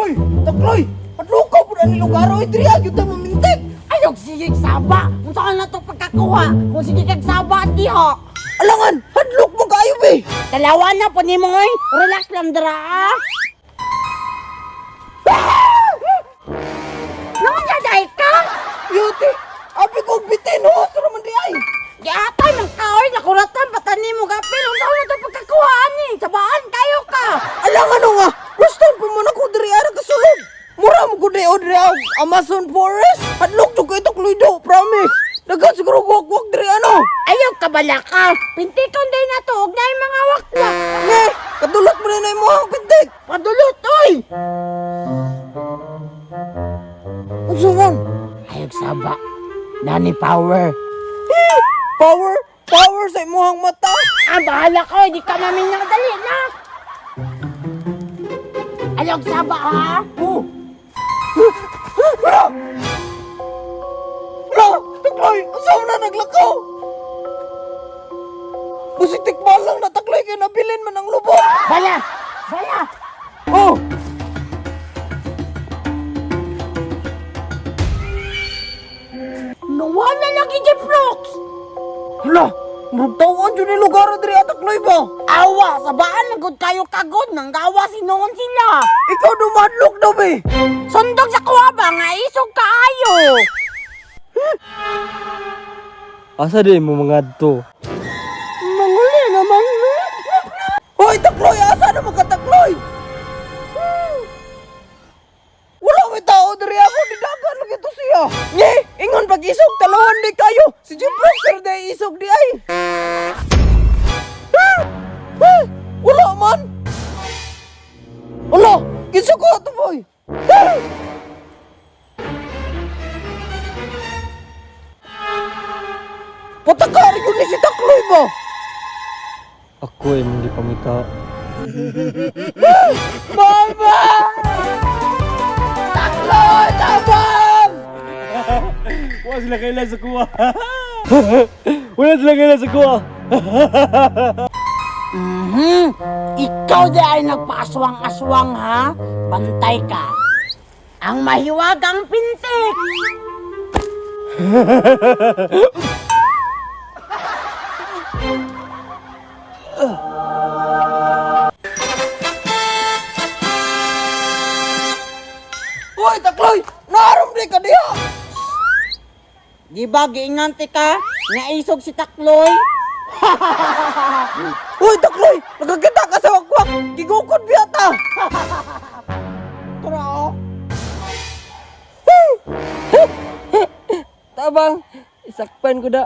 Takloy! Takloy! Padlukaw po na nilugaro, diri agyo ta mamintik! Ayog sige saba. Kung saan na to pagkakuha. Kung sige kag saba at diha. Alangan, hadlok mo kayo be! Dalawa na po ni Moy. Relax lang dara. Naman jaday ka? Yuti, abi kong bitin, hosto naman di ay! Di ata ng kaoy nakuratan patani mo gapil. Kung saan na to pagkakuhaan ni. Sabaan kayo ka. Alangan o nga, rustan po man ako diri ara kasulod! Mura mo ko di o diri ang Amazon Forest! Hadlok to kayo takloy do, promise! Dagan siguro wak-wak diri ano! Ayaw ka bala ka. Pintikon din na to. Huwag na yung mga wakwak. Nge, kadulot mo na mo ang pintik! Padulot, oy! Unsa man? Ayog saba. Nani power. Power! Power sa imuhang mata! Ah, bahala ka. Hindi ka namin nakadali na. Ayog saba, ha? Wala! Wala! Takloy! Saan na naglakaw? Pusitik ba lang na takloy kayo nabilin man ang lubot? Bala! Bala! Oh! Nawala lagi dyan, Flox! Hala! Magtawaan dyan yung lugar diri at takloy ba? Awa! Sabaan na good kayo kagod. Nang gawa sinuon sila. Ikaw dumadlok daw be! Sundog sa kuwaba nga isog kaayo. Asa di mo mga to? Manguli naman, me. Hoy takloy! Asa na magkatakloy? Wala may tao diri ako di dagan lagi to siya! Nge! Ingon pag-isog talawan di kayo! Si Jim Proctor di isog di ay! Wala man! Wala! Kinsa ko ato boy! Patakari ko ni si Takloy ba? Ako ay hindi pamita. Mama! Takloy! Tabang! Wala sila kailan sa kuha. Wala sila kailan sa kuha. Ikaw di ay nagpaaswang-aswang, ha? Bantay ka. Ang mahiwagang pintik. Hoy Takloy! Naram di ka diha! Di ba giingante ka? Naisog si Takloy? Hoy Takloy! Nagkakita ka sa wakwak! Gigukod biyata! Tara, oh. Tabang! Isakpan ko da!